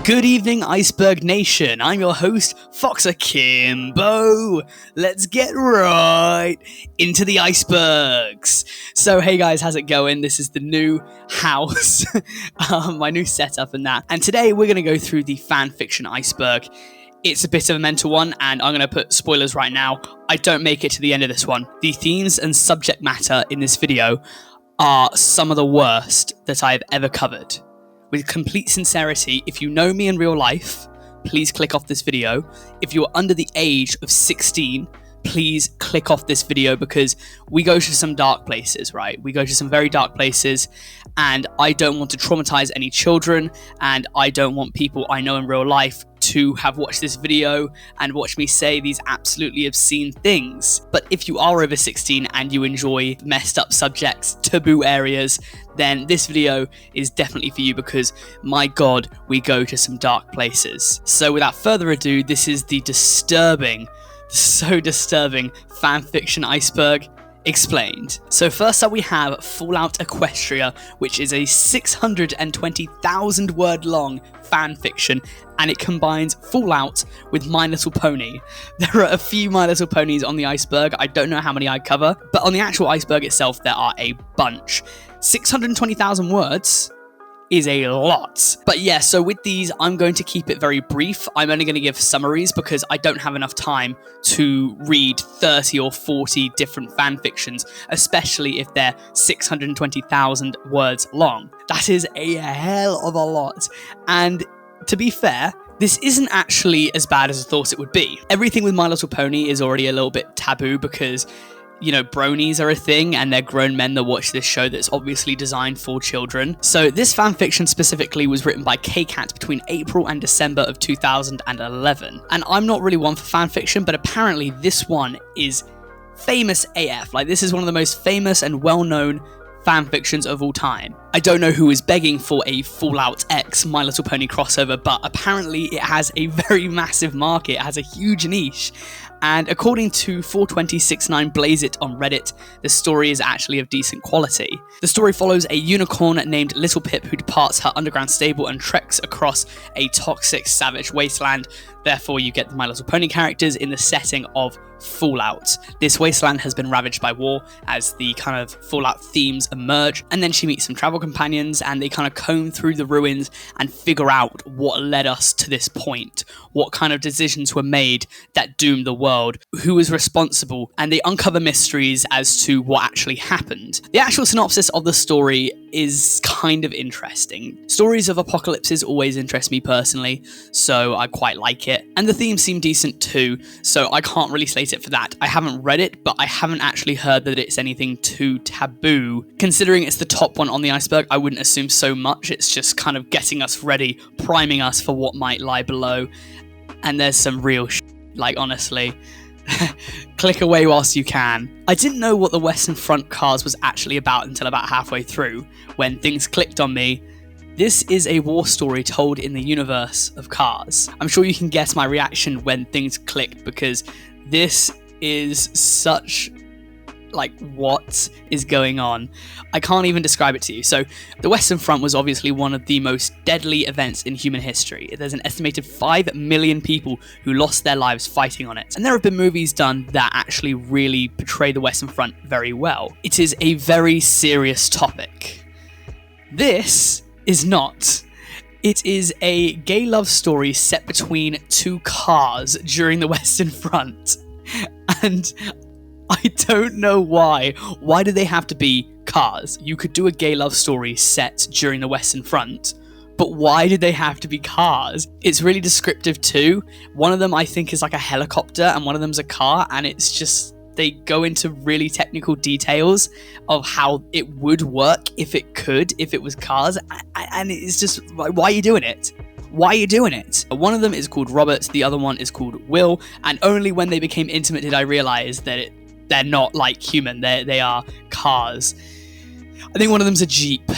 Good evening, Iceberg Nation. I'm your host, FoxAkimbo. Let's get right into the icebergs. So, hey guys, how's it going? This is the new house, my new setup and that. And today we're going to go through the fanfiction iceberg. It's a bit of a mental one, and I'm going to put spoilers right now. I don't make it to the end of this one. The themes and subject matter in this video are some of the worst that I've ever covered. With complete sincerity, if you know me in real life, please click off this video. If you're under the age of 16, please click off this video because we go to some dark places, right? We go to some very dark places, and I don't want to traumatize any children, and I don't want people I know in real life to have watched this video and watch me say these absolutely obscene things. But if you are over 16 and you enjoy messed up subjects, taboo areas, then this video is definitely for you because, my god, we go to some dark places. So without further ado, this is the disturbing, so disturbing fanfiction iceberg explained. So first up we have Fallout Equestria, which is a 620,000 word long fanfiction, and it combines Fallout with My Little Pony. There are a few My Little Ponies on the iceberg. I don't know how many I cover, but on the actual iceberg itself there are a bunch. 620,000 words is a lot. But yeah, so with these, I'm going to keep it very brief. I'm only going to give summaries because I don't have enough time to read 30 or 40 different fanfictions, especially if they're 620,000 words long. That is a hell of a lot. And to be fair, this isn't actually as bad as I thought it would be. Everything with My Little Pony is already a little bit taboo because, you know, bronies are a thing and they're grown men that watch this show that's obviously designed for children. So this fanfiction specifically was written by K-Cat between April and December of 2011. And I'm not really one for fanfiction, but apparently this one is famous AF. Like, this is one of the most famous and well-known fanfictions of all time. I don't know who is begging for a Fallout X My Little Pony crossover, but apparently it has a very massive market. It has a huge niche. And according to 42069 Blaze It on Reddit, the story is actually of decent quality. The story follows a unicorn named Little Pip who departs her underground stable and treks across a toxic, savage wasteland. Therefore, you get the My Little Pony characters in the setting of Fallout. This wasteland has been ravaged by war as the kind of Fallout themes emerge, and then she meets some travel companions and they kind of comb through the ruins and figure out what led us to this point, what kind of decisions were made that doomed the world, who was responsible, and they uncover mysteries as to what actually happened. The actual synopsis of the story is kind of interesting. Stories of apocalypses always interest me personally, so I quite like it. And the themes seem decent too, so I can't really slate it for that. I haven't read it, but I haven't actually heard that it's anything too taboo. Considering it's the top one on the iceberg, I wouldn't assume so much. It's just kind of getting us ready, priming us for what might lie below. And there's some real like, honestly. Click away whilst you can. I didn't know what the Western Front Cars was actually about until about halfway through, when things clicked on me. This is a war story told in the universe of Cars. I'm sure you can guess my reaction when things clicked, because this is such, like, what is going on? I can't even describe it to you. So, the Western Front was obviously one of the most deadly events in human history. There's an estimated 5 million people who lost their lives fighting on it. And there have been movies done that actually really portray the Western Front very well. It is a very serious topic. This is not. It is a gay love story set between 2 cars during the Western Front. And I don't know why. Why do they have to be cars? You could do a gay love story set during the Western Front, but why did they have to be cars? It's really descriptive too. One of them I think is like a helicopter and one of them's a car, and it's just, they go into really technical details of how it would work if it was cars, and it's just, why are you doing it? Why are you doing it? One of them is called Robert, the other one is called Will, and only when they became intimate did I realize that they're not like human, they are cars. I think one of them's a Jeep.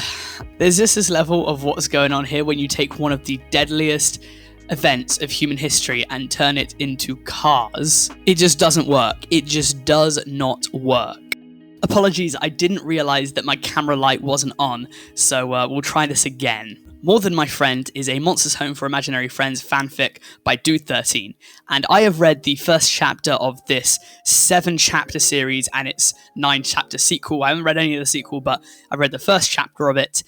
There's just this level of what's going on here when you take one of the deadliest events of human history and turn it into cars. It just doesn't work. It just does not work. Apologies, I didn't realise that my camera light wasn't on, so we'll try this again. More Than My Friend is a Monsters Home for Imaginary Friends fanfic by Dude13, and I have read the first chapter of this 7-chapter series and its 9-chapter sequel. I haven't read any of the sequel, but I've read the first chapter of it,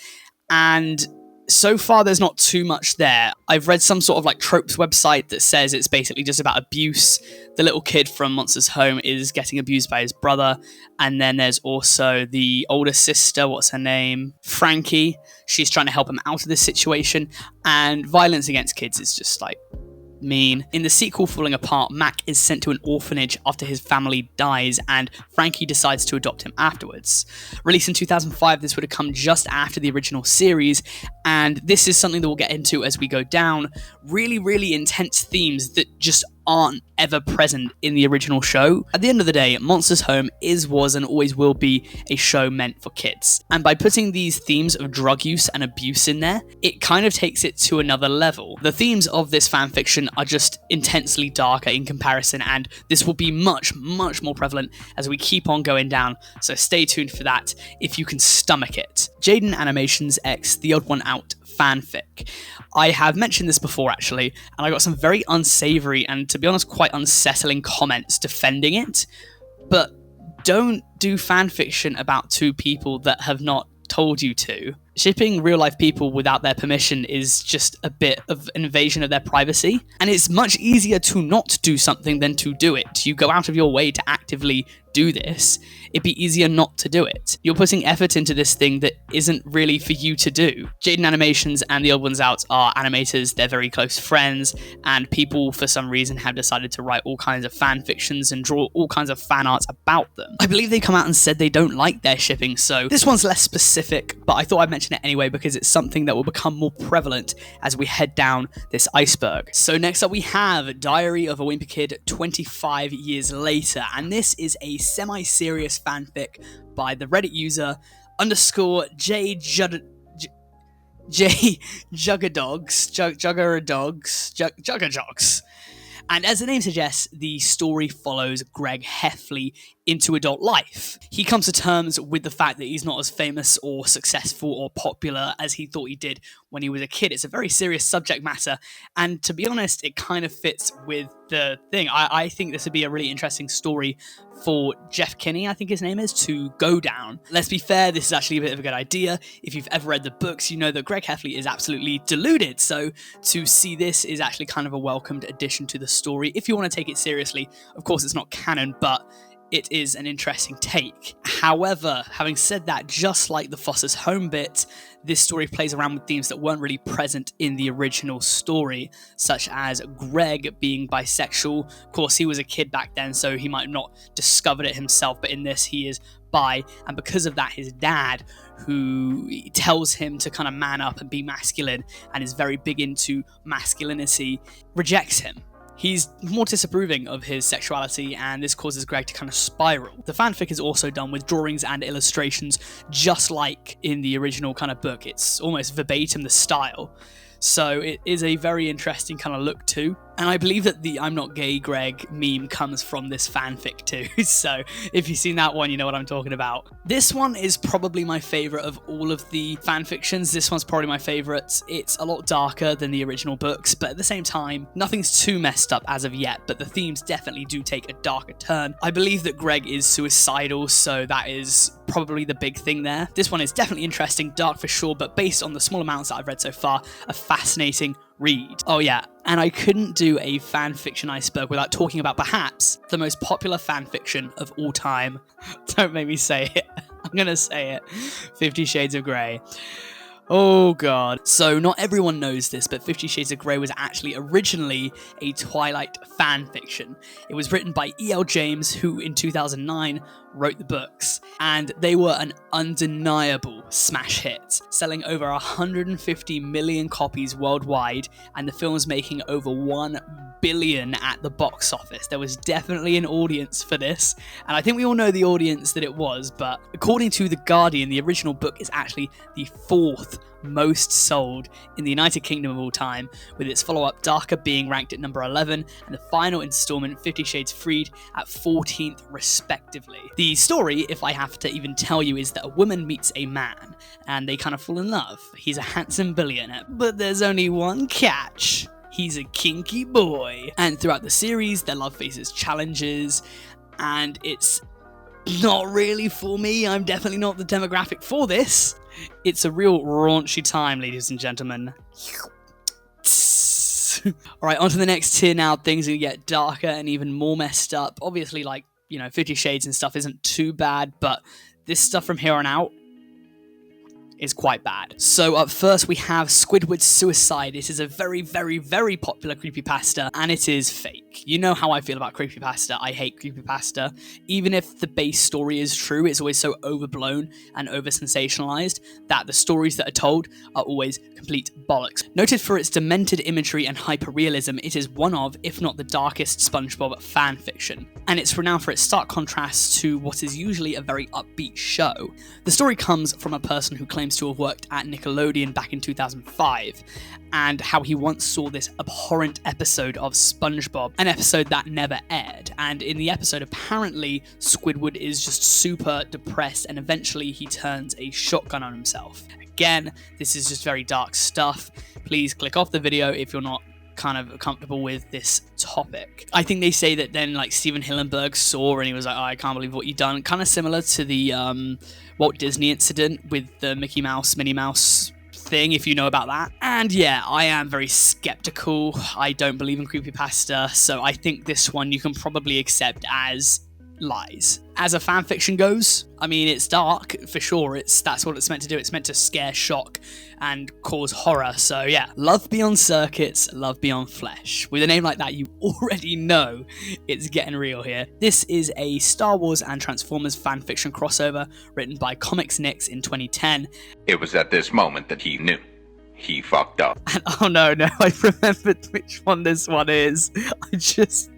and so far there's not too much there. I've read some sort of like tropes website that says it's basically just about abuse. The little kid from Monsters Home is getting abused by his brother, and then there's also the older sister, what's her name? Frankie. She's trying to help him out of this situation, and violence against kids is just like mean. In the sequel, Falling Apart, Mac is sent to an orphanage after his family dies, and Frankie decides to adopt him afterwards. Released in 2005, this would have come just after the original series, and this is something that we'll get into as we go down. Really, really intense themes that just aren't ever present in the original show. At the end of the day, Monsters Home is, was, and always will be a show meant for kids. And by putting these themes of drug use and abuse in there, it kind of takes it to another level. The themes of this fanfiction are just intensely darker in comparison, and this will be much, much more prevalent as we keep on going down, so stay tuned for that if you can stomach it. Jaiden Animations X The Odd One Out fanfic. I have mentioned this before actually, and I got some very unsavory and, to be honest, quite unsettling comments defending it, but don't do fanfiction about two people that have not told you to. Shipping real life people without their permission is just a bit of an invasion of their privacy, and it's much easier to not do something than to do it. You go out of your way to actively do this. It'd be easier not to do it. You're putting effort into this thing that isn't really for you to do. Jaiden Animations and The OddonesOut are animators, they're very close friends, and people for some reason have decided to write all kinds of fan fictions and draw all kinds of fan arts about them. I believe they come out and said they don't like their shipping, so this one's less specific, but I thought I'd mention it anyway because it's something that will become more prevalent as we head down this iceberg. So next up we have Diary of a Wimpy Kid 25 years later, and this is a semi-serious fanfic by the Reddit user _Juggadogs. And as the name suggests, the story follows Greg Heffley into adult life. He comes to terms with the fact that he's not as famous or successful or popular as he thought he did when he was a kid. It's a very serious subject matter, and to be honest, it kind of fits with the thing. I think this would be a really interesting story for Jeff Kinney, I think his name is, to go down. Let's be fair, this is actually a bit of a good idea. If you've ever read the books, you know that Greg Heffley is absolutely deluded, so to see this is actually kind of a welcomed addition to the story. If you want to take it seriously, of course it's not canon, but it is an interesting take. However, having said that, just like the Foster's Home bit, this story plays around with themes that weren't really present in the original story, such as Greg being bisexual. Of course, he was a kid back then, so he might have not discovered it himself, but in this he is bi, and because of that, his dad, who tells him to kind of man up and be masculine and is very big into masculinity, rejects him. He's more disapproving of his sexuality, and this causes Greg to kind of spiral. The fanfic is also done with drawings and illustrations, just like in the original kind of book. It's almost verbatim the style. So it is a very interesting kind of look too. And I believe that the I'm not gay Greg meme comes from this fanfic too. So if you've seen that one, you know what I'm talking about. This one is probably my favorite of all of the fanfictions. This one's probably my favorite. It's a lot darker than the original books, but at the same time, nothing's too messed up as of yet, but the themes definitely do take a darker turn. I believe that Greg is suicidal, so that is probably the big thing there. This one is definitely interesting, dark for sure, but based on the small amounts that I've read so far, a fascinating read. Oh yeah, and I couldn't do a fanfiction iceberg without talking about perhaps the most popular fanfiction of all time. Don't make me say it. I'm gonna say it. 50 Shades of Grey. Oh god. So not everyone knows this, but 50 Shades of Grey was actually originally a Twilight fanfiction. It was written by E.L. James, who in 2009 wrote the books, and they were an undeniable smash hit, selling over 150 million copies worldwide, and the film's making over $1 billion at the box office. There was definitely an audience for this, and I think we all know the audience that it was, but according to The Guardian, the original book is actually the 4th most sold in the United Kingdom of all time, with its follow-up Darker being ranked at number 11 and the final installment 50 Shades Freed at 14th respectively. The story, if I have to even tell you, is that a woman meets a man and they kind of fall in love. He's a handsome billionaire, but there's only one catch. He's a kinky boy. And throughout the series, their love faces challenges, and it's not really for me. I'm definitely not the demographic for this. It's a real raunchy time, ladies and gentlemen. Alright, on to the next tier now. Things are going to get darker and even more messed up. Obviously, like, 50 Shades and stuff isn't too bad, but this stuff from here on out is quite bad. So up first we have Squidwards Suicide. It is a very, very, very popular creepypasta, and it is fake. You know how I feel about creepypasta. I hate creepypasta. Even if the base story is true, it's always so overblown and over-sensationalized that the stories that are told are always complete bollocks. Noted for its demented imagery and hyperrealism, it is one of, if not the darkest Spongebob fan fiction, and it's renowned for its stark contrast to what is usually a very upbeat show. The story comes from a person who claims to have worked at Nickelodeon back in 2005, and how he once saw this abhorrent episode of Spongebob, an episode that never aired. And in the episode, apparently, Squidward is just super depressed, and eventually he turns a shotgun on himself. Again, this is just very dark stuff. Please click off the video if you're not kind of comfortable with this topic. I think they say that then, like, Steven Hillenburg saw and he was like, oh, I can't believe what you've done. Kind of similar to the Walt Disney incident with the Mickey Mouse, Minnie Mouse thing, if you know about that. And yeah, I am very skeptical. I don't believe in creepypasta, so I think this one you can probably accept as lies. As a fanfiction goes, I mean, it's dark for sure. That's what it's meant to do. It's meant to scare, shock, and cause horror. So yeah, love beyond circuits, love beyond flesh. With a name like that, you already know it's getting real here. This is a Star Wars and Transformers fanfiction crossover written by Comics Nix in 2010. It was at this moment that he knew. He fucked up. And oh no, I remembered which one this one is. I just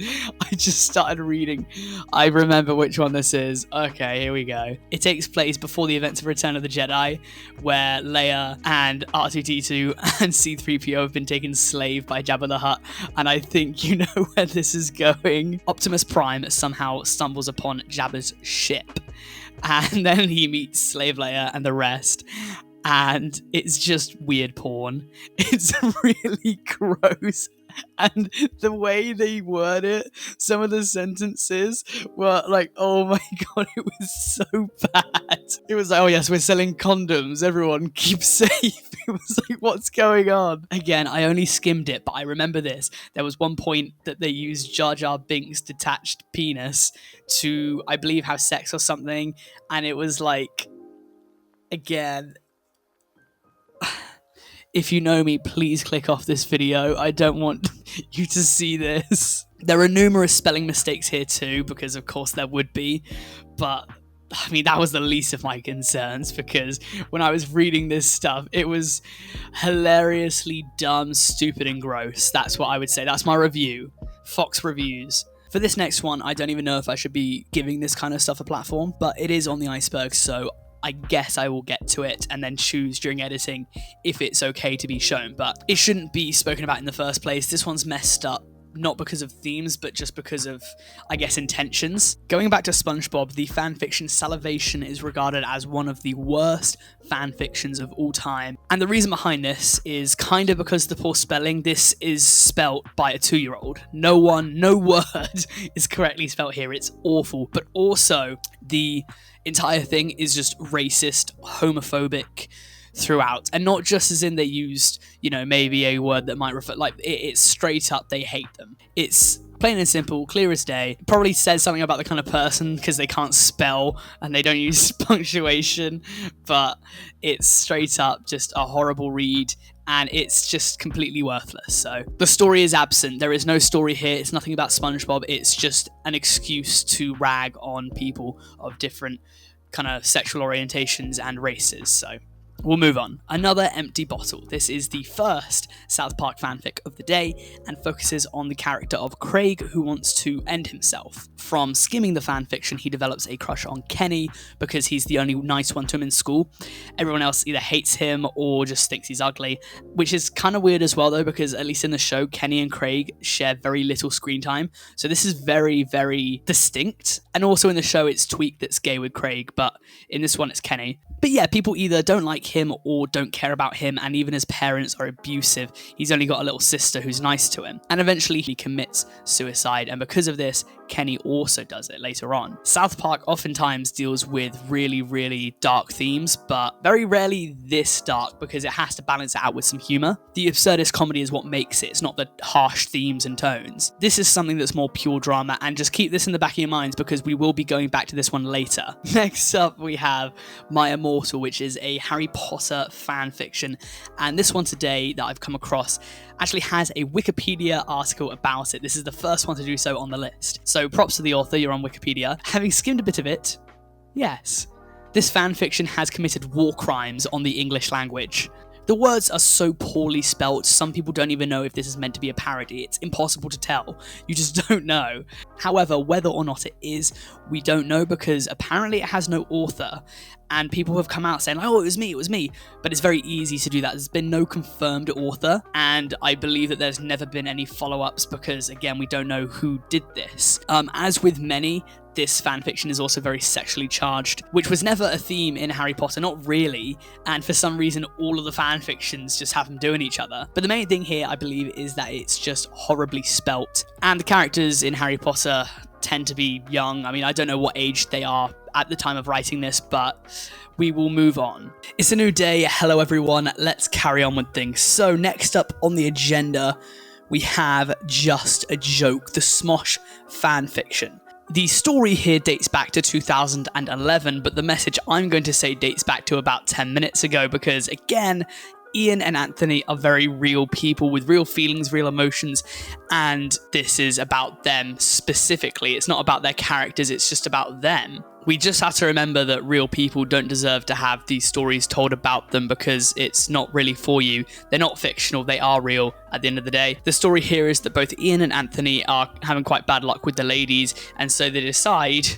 started reading. I remember which one this is. Okay, here we go. It takes place before the events of Return of the Jedi, where Leia and R2-D2 and C-3PO have been taken slave by Jabba the Hutt, and I think you know where this is going. Optimus Prime somehow stumbles upon Jabba's ship, and then he meets Slave Leia and the rest. And it's just weird porn. It's really gross. And the way they word it, some of the sentences were like, oh my god, it was so bad. It was like, oh yes, we're selling condoms. Everyone keep safe. It was like, what's going on? Again, I only skimmed it, but I remember this. There was one point that they used Jar Jar Binks' detached penis to, I believe, have sex or something. And it was like, again, if you know me, please click off this video. I don't want you to see this. There are numerous spelling mistakes here too, because of course there would be, but I mean, that was the least of my concerns, because when I was reading this stuff, it was hilariously dumb, stupid, and gross. That's what I would say. That's my review. Fox Reviews. For this next one, I don't even know if I should be giving this kind of stuff a platform, but it is on the Iceberg, so I guess I will get to it and then choose during editing if it's okay to be shown, but it shouldn't be spoken about in the first place. This one's messed up, not because of themes, but just because of, I guess, intentions. Going back to Spongebob, the fanfiction Salivation is regarded as one of the worst fanfictions of all time. And the reason behind this is kind of because of the poor spelling. This is spelt by a 2-year-old. No word is correctly spelt here. It's awful. But also, the entire thing is just racist, homophobic throughout, and not just as in they used, maybe a word that might refer, like, it's straight up they hate them. It's plain and simple, clear as day. It probably says something about the kind of person, because they can't spell and they don't use punctuation, but it's straight up just a horrible read, and it's just completely worthless. So the story is absent. There is no story here. It's nothing about SpongeBob. It's just an excuse to rag on people of different kind of sexual orientations and races. So We'll move on. Another empty bottle. This is the first South Park fanfic of the day and focuses on the character of Craig, who wants to end himself. From skimming the fanfiction, he develops a crush on Kenny because he's the only nice one to him in school. Everyone else either hates him or just thinks he's ugly, which is kind of weird as well though, because at least in the show, Kenny and Craig share very little screen time. So this is very, very distinct. And also in the show, it's Tweak that's gay with Craig, but in this one, it's Kenny. But yeah, people either don't like him or don't care about him, and even his parents are abusive. He's only got a little sister who's nice to him. And eventually he commits suicide, and because of this, Kenny also does it later on. South Park oftentimes deals with really, really dark themes, but very rarely this dark because it has to balance it out with some humor. The absurdist comedy is what makes it. It's not the harsh themes and tones. This is something that's more pure drama, and just keep this in the back of your minds because we will be going back to this one later. Next up, we have My Immortal, which is a Harry Potter fan fiction, and this one today that I've come across actually has a Wikipedia article about it. This is the first one to do so on the list. So props to the author, you're on Wikipedia. Having skimmed a bit of it, yes, this fanfiction has committed war crimes on the English language. The words are so poorly spelt, some people don't even know if this is meant to be a parody. It's impossible to tell. You just don't know. However, whether or not it is, we don't know because apparently it has no author. And people have come out saying, oh, it was me. But it's very easy to do that. There's been no confirmed author. And I believe that there's never been any follow-ups because, again, we don't know who did this. As with many, this fanfiction is also very sexually charged, which was never a theme in Harry Potter, not really, and for some reason all of the fanfictions just have them doing each other. But the main thing here, I believe, is that it's just horribly spelt, and the characters in Harry Potter tend to be young. I mean, I don't know what age they are at the time of writing this, but we will move on. It's a new day, hello everyone, let's carry on with things. So next up on the agenda, we have Just a Joke, the Smosh fanfiction. The story here dates back to 2011, but the message I'm going to say dates back to about 10 minutes ago because, again, Ian and Anthony are very real people with real feelings, real emotions, and this is about them specifically. It's not about their characters, it's just about them. We just have to remember that real people don't deserve to have these stories told about them because it's not really for you. They're not fictional, they are real at the end of the day. The story here is that both Ian and Anthony are having quite bad luck with the ladies, and so they decide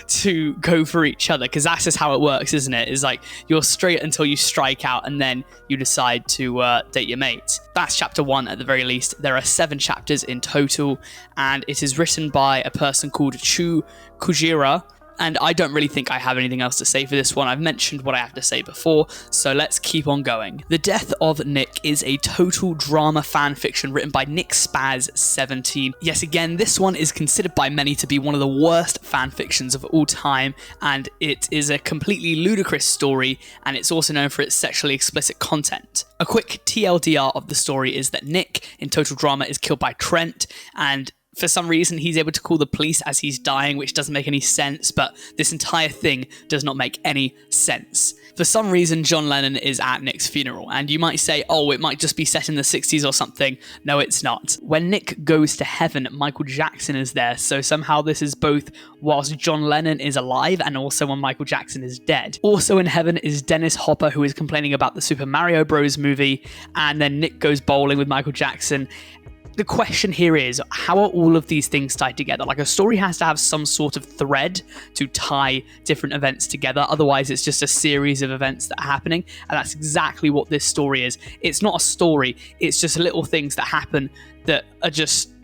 to go for each other, because that's just how it works, isn't it? It's like you're straight until you strike out, and then you decide to date your mate. That's chapter 1 at the very least. There are 7 chapters in total, and it is written by a person called Chu Kujira, and I don't really think I have anything else to say for this one. I've mentioned what I have to say before, so let's keep on going. The Death of Nick is a total drama fanfiction written by Nick Spaz 17. Yes, again, this one is considered by many to be one of the worst fanfictions of all time, and it is a completely ludicrous story, and it's also known for its sexually explicit content. A quick TLDR of the story is that Nick, in total drama, is killed by Trent, and for some reason, he's able to call the police as he's dying, which doesn't make any sense, but this entire thing does not make any sense. For some reason, John Lennon is at Nick's funeral, and you might say, oh, it might just be set in the 60s or something. No, it's not. When Nick goes to heaven, Michael Jackson is there, so somehow this is both whilst John Lennon is alive and also when Michael Jackson is dead. Also in heaven is Dennis Hopper, who is complaining about the Super Mario Bros. Movie, and then Nick goes bowling with Michael Jackson. The question here is, how are all of these things tied together? Like, a story has to have some sort of thread to tie different events together. Otherwise, it's just a series of events that are happening. And that's exactly what this story is. It's not a story. It's just little things that happen that are just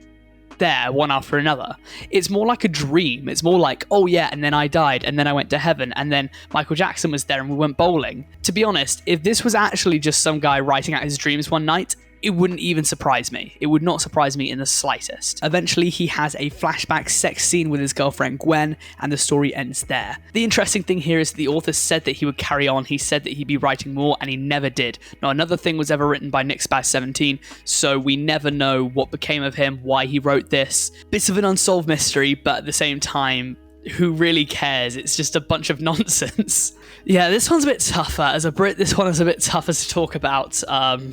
there one after another. It's more like a dream. It's more like, oh yeah, and then I died, and then I went to heaven, and then Michael Jackson was there and we went bowling. To be honest, if this was actually just some guy writing out his dreams one night, it wouldn't even surprise me. It would not surprise me in the slightest. Eventually, he has a flashback sex scene with his girlfriend Gwen, and the story ends there. The interesting thing here is the author said that he would carry on. He said that he'd be writing more, and he never did. Not another thing was ever written by Nick Spaz 17, so we never know what became of him, why he wrote this. Bits of an unsolved mystery, but at the same time, who really cares? It's just a bunch of nonsense. Yeah, this one's a bit tougher. As a Brit, this one is a bit tougher to talk about,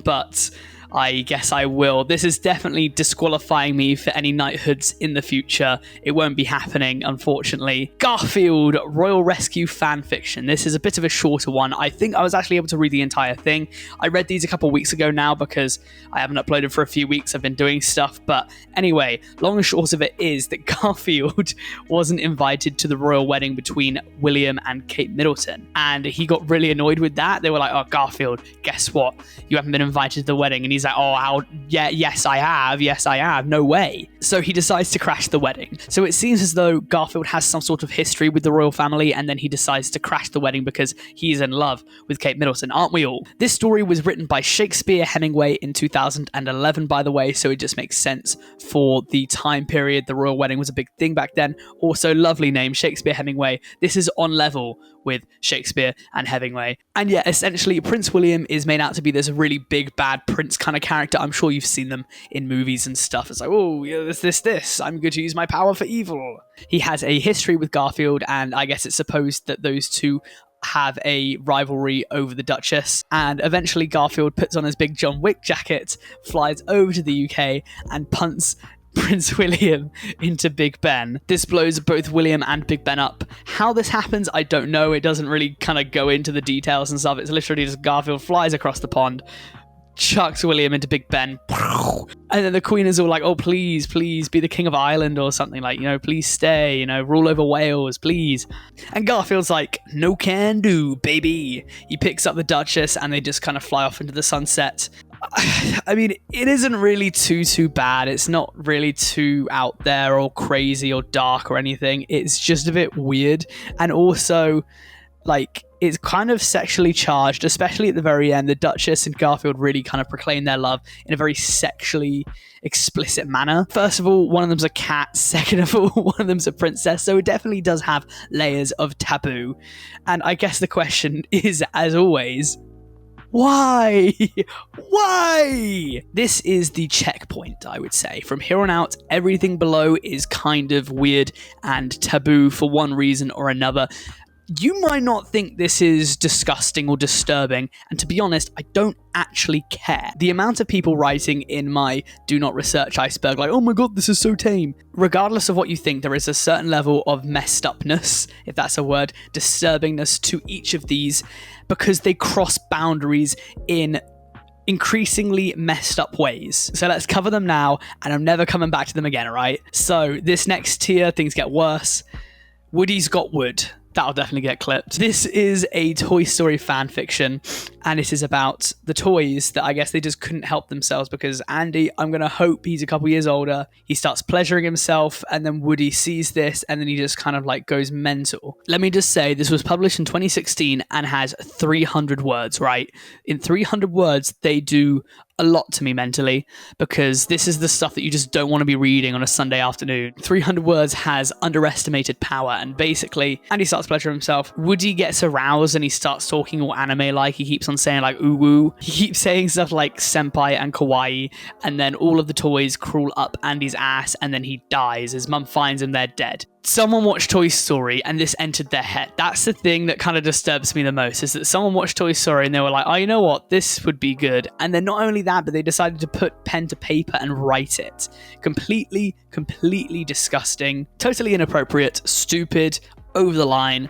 but I guess I will. This is definitely disqualifying me for any knighthoods in the future. It won't be happening, unfortunately. Garfield, Royal Rescue Fanfiction. This is a bit of a shorter one. I think I was actually able to read the entire thing. I read these a couple weeks ago now because I haven't uploaded for a few weeks. I've been doing stuff. But anyway, long and short of it is that Garfield wasn't invited to the royal wedding between William and Kate Middleton. And he got really annoyed with that. They were like, oh, Garfield, guess what? You haven't been invited to the wedding. And he's like, oh, yes, I have. No way. So he decides to crash the wedding. So it seems as though Garfield has some sort of history with the royal family, and then he decides to crash the wedding because he's in love with Kate Middleton, aren't we all? This story was written by Shakespeare Hemingway in 2011, by the way, so it just makes sense for the time period. The royal wedding was a big thing back then. Also, lovely name, Shakespeare Hemingway. This is on level with Shakespeare and Hemingway. And yeah, essentially, Prince William is made out to be this really big, bad prince kind of character. I'm sure you've seen them in movies and stuff. It's like, oh, yeah, this. I'm going to use my power for evil. He has a history with Garfield, and I guess it's supposed that those two have a rivalry over the Duchess. And eventually, Garfield puts on his big John Wick jacket, flies over to the UK, and punts Prince William into Big Ben. This blows both William and Big Ben up. How this happens, I don't know. It doesn't really kind of go into the details and stuff. It's literally just Garfield flies across the pond, chucks William into Big Ben, and then the Queen is all like, oh, please be the King of Ireland or something, like, please stay, rule over Wales, please. And Garfield's like, no can do, baby. He picks up the Duchess and they just kind of fly off into the sunset. I mean, it isn't really too bad. It's not really too out there or crazy or dark or anything. It's just a bit weird. And also, like, it's kind of sexually charged, especially at the very end. The Duchess and Garfield really kind of proclaim their love in a very sexually explicit manner. First of all, one of them's a cat. Second of all, one of them's a princess. So it definitely does have layers of taboo. And I guess the question is, as always, why? Why? This is the checkpoint, I would say. From here on out, everything below is kind of weird and taboo for one reason or another. You might not think this is disgusting or disturbing, and to be honest, I don't actually care. The amount of people writing in my do not research iceberg like, oh my god, this is so tame. Regardless of what you think, there is a certain level of messed upness, if that's a word, disturbingness to each of these, because they cross boundaries in increasingly messed up ways. So let's cover them now, and I'm never coming back to them again, alright? So this next tier, things get worse. Woody's got wood. That'll definitely get clipped. This is a Toy Story fan fiction, and it is about the toys that I guess they just couldn't help themselves because Andy, I'm going to hope he's a couple years older, he starts pleasuring himself, and then Woody sees this, and then he just kind of like goes mental. Let me just say, this was published in 2016 and has 300 words, right? In 300 words, they do a lot to me mentally, because this is the stuff that you just don't want to be reading on a Sunday afternoon. 300 words has underestimated power, and basically, Andy starts pleasuring himself. Woody gets aroused and he starts talking all anime-like. He keeps on saying like ooh woo. He keeps saying stuff like senpai and kawaii, and then all of the toys crawl up Andy's ass, and then he dies. His mum finds him, they're dead. Someone watched Toy Story and this entered their head. That's the thing that kind of disturbs me the most, is that someone watched Toy Story and they were like, oh, you know what? This would be good. And then not only that, but they decided to put pen to paper and write it. Completely disgusting. Totally inappropriate. Stupid. Over the line.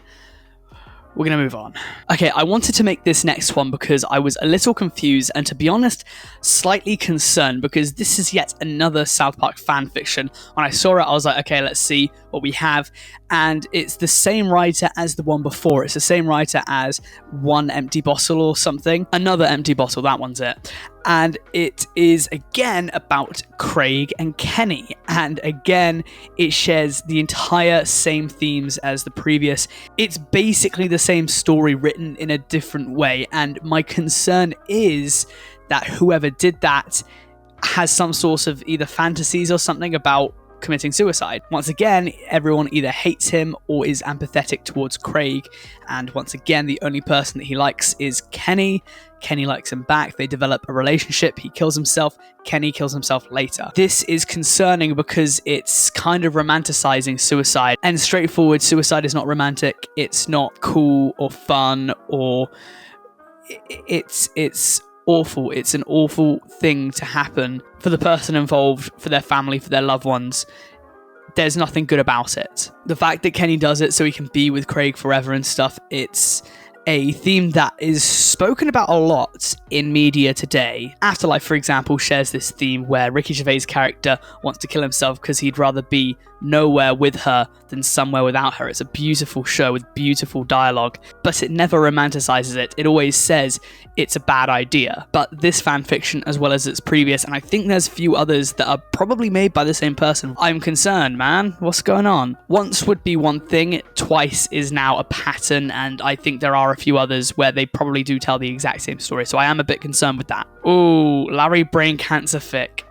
We're going to move on. Okay, I wanted to make this next one because I was a little confused and, to be honest, slightly concerned, because this is yet another South Park fan fiction. When I saw it, I was like, okay, let's see what we have. And it's the same writer as the one before. It's the same writer as One Empty Bottle or something. Another Empty Bottle, that one's it. And it is, again, about Craig and Kenny. And again, it shares the entire same themes as the previous. It's basically the same story written in a different way. And my concern is that whoever did that has some sort of either fantasies or something about committing suicide. Once again, everyone either hates him or is empathetic towards Craig, and once again, the only person that he likes is Kenny. Kenny likes him back, they develop a relationship, he kills himself, Kenny kills himself later. This is concerning because it's kind of romanticizing suicide, and straightforward, suicide is not romantic, it's not cool or fun, or it's awful. It's an awful thing to happen for the person involved, for their family, for their loved ones. There's nothing good about it. The fact that Kenny does it so he can be with Craig forever and stuff, it's a theme that is spoken about a lot in media today. Afterlife, for example, shares this theme where Ricky Gervais' character wants to kill himself because he'd rather be nowhere with her than somewhere without her. It's a beautiful show with beautiful dialogue, but it never romanticizes it. It always says it's a bad idea. But this fanfiction, as well as its previous, and I think there's a few others that are probably made by the same person. I'm concerned, man. What's going on? Once would be one thing, twice is now a pattern, and I think there are a few others where they probably do tell the exact same story, so I am a bit concerned with that. Ooh, Larry brain cancer fic.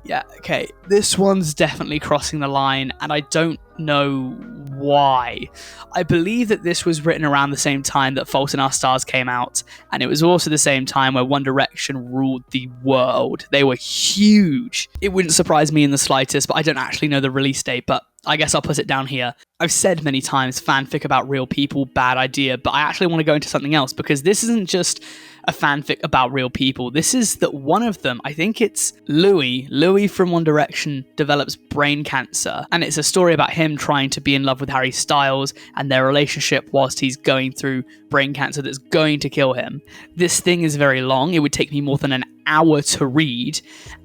Yeah, okay, this one's definitely crossing the line, and I don't know why. I believe that this was written around the same time that Fault in Our Stars came out, and it was also the same time where One Direction ruled the world. They were huge. It wouldn't surprise me in the slightest, but I don't actually know the release date, but I guess I'll put it down here. I've said many times, fanfic about real people, bad idea, but I actually want to go into something else, because this isn't just a fanfic about real people. This is that one of them, I think it's Louis from One Direction, develops brain cancer, and it's a story about him trying to be in love with Harry Styles and their relationship whilst he's going through brain cancer that's going to kill him. This thing is very long. It would take me more than an hour to read,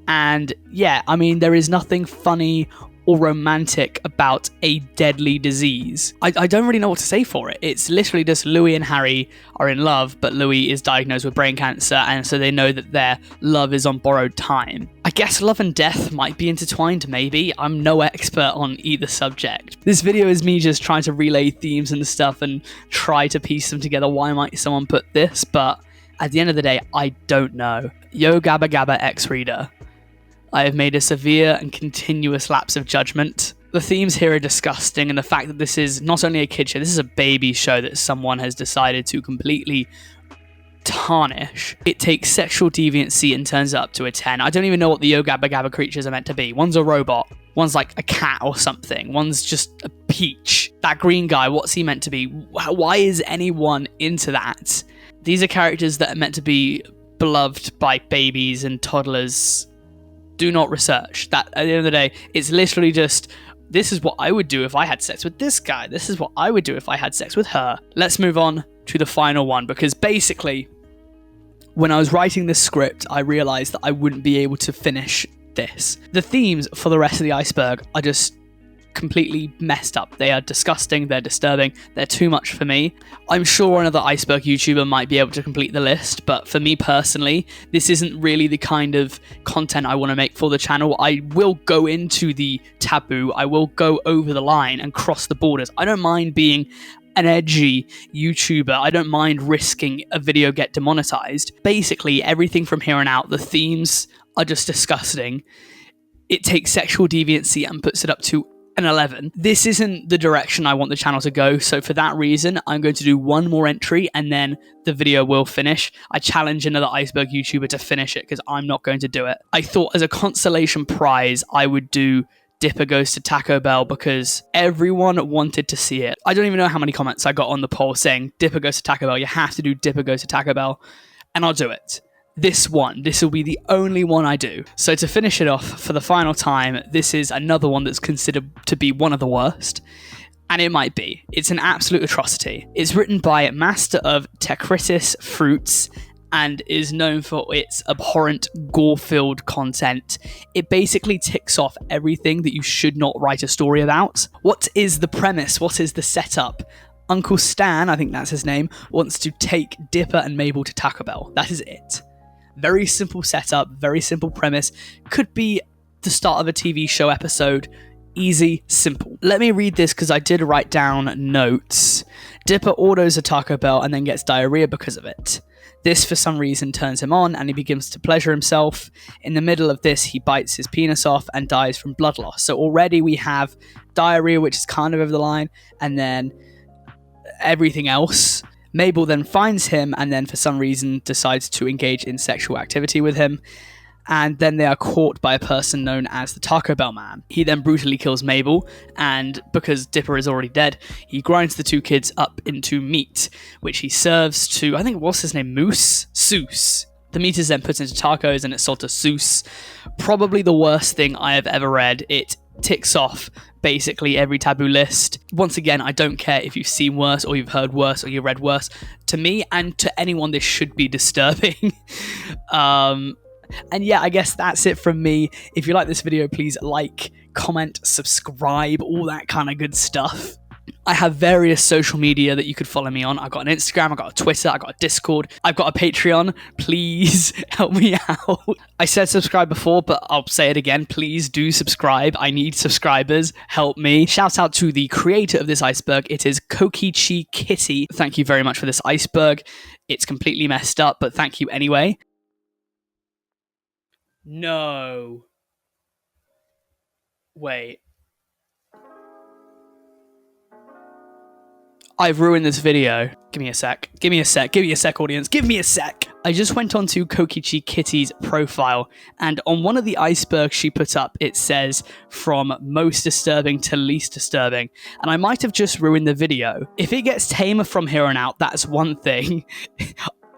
and yeah, I mean, there is nothing funny or romantic about a deadly disease. I don't really know what to say for it. It's literally just Louis and Harry are in love, but Louis is diagnosed with brain cancer, and so they know that their love is on borrowed time. I guess love and death might be intertwined, maybe. I'm no expert on either subject. This video is me just trying to relay themes and stuff and try to piece them together. Why might someone put this? But at the end of the day, I don't know. Yo Gabba Gabba X-Reader. I have made a severe and continuous lapse of judgment. The themes here are disgusting, and the fact that this is not only a kid show, this is a baby show that someone has decided to completely tarnish. It takes sexual deviancy and turns it up to a 10. I don't even know what the Yo Gabba Gabba creatures are meant to be. One's a robot. One's like a cat or something. One's just a peach. That green guy, what's he meant to be? Why is anyone into that? These are characters that are meant to be beloved by babies and toddlers. Do not research that. At the end of the day, it's literally just, this is what I would do if I had sex with this guy. This is what I would do if I had sex with her. Let's move on to the final one, because basically, when I was writing this script, I realized that I wouldn't be able to finish this. The themes for the rest of the iceberg are just completely messed up. They are disgusting, they're disturbing, they're too much for me. I'm sure another Iceberg YouTuber might be able to complete the list, but for me personally, this isn't really the kind of content I want to make for the channel. I will go into the taboo, I will go over the line and cross the borders. I don't mind being an edgy YouTuber. I don't mind risking a video get demonetized. Basically, everything from here on out, the themes are just disgusting. It takes sexual deviancy and puts it up to an 11. This isn't the direction I want the channel to go, so for that reason, I'm going to do one more entry and then the video will finish. I challenge another Iceberg YouTuber to finish it because I'm not going to do it. I thought as a consolation prize, I would do Dipper Goes to Taco Bell because everyone wanted to see it. I don't even know how many comments I got on the poll saying Dipper Goes to Taco Bell, you have to do Dipper Goes to Taco Bell, and I'll do it. This will be the only one I do. So to finish it off for the final time, this is another one that's considered to be one of the worst. And it might be. It's an absolute atrocity. It's written by Master of Tecritis Fruits and is known for its abhorrent gore-filled content. It basically ticks off everything that you should not write a story about. What is the premise? What is the setup? Uncle Stan, I think that's his name, wants to take Dipper and Mabel to Taco Bell. That is it. Very simple setup, very simple premise. Could be the start of a TV show episode. Easy, simple. Let me read this because I did write down notes. Dipper orders a Taco Bell and then gets diarrhea because of it. This, for some reason, turns him on and he begins to pleasure himself. In the middle of this, he bites his penis off and dies from blood loss. So already we have diarrhea, which is kind of over the line, and then everything else. Mabel then finds him and then for some reason decides to engage in sexual activity with him, and then they are caught by a person known as the Taco Bell Man. He then brutally kills Mabel, and because Dipper is already dead, he grinds the two kids up into meat, which he serves to, I think, what's his name, Moose? Seuss. The meat is then put into tacos and it's sold to Seuss. Probably the worst thing I have ever read. It ticks off basically every taboo list. Once again, I don't care if you've seen worse or you've heard worse or you read worse. To me and to anyone, this should be disturbing. And yeah, I guess that's it from me. If you like this video, please like, comment, subscribe, all that kind of good stuff. I have various social media that you could follow me on. I've got an Instagram, I've got a Twitter, I've got a Discord, I've got a Patreon. Please help me out. I said subscribe before, but I'll say it again. Please do subscribe. I need subscribers. Help me. Shout out to the creator of this iceberg. It is Kokichi Kitty. Thank you very much for this iceberg. It's completely messed up, but thank you anyway. No. Wait. I've ruined this video. Give me a sec. Give me a sec. Give me a sec, audience. Give me a sec. I just went onto Kokichi Kitty's profile, and on one of the icebergs she put up, it says from most disturbing to least disturbing. And I might have just ruined the video. If it gets tamer from here on out, that's one thing.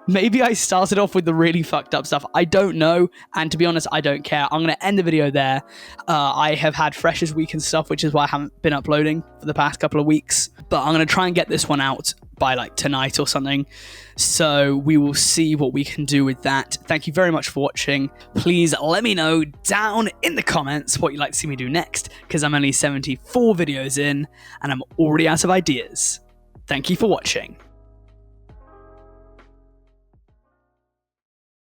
Maybe I started off with the really fucked up stuff. I don't know. And to be honest, I don't care. I'm going to end the video there. I have had Freshers Week and stuff, which is why I haven't been uploading for the past couple of weeks. But I'm going to try and get this one out by like tonight or something. So we will see what we can do with that. Thank you very much for watching. Please let me know down in the comments what you'd like to see me do next, because I'm only 74 videos in and I'm already out of ideas. Thank you for watching.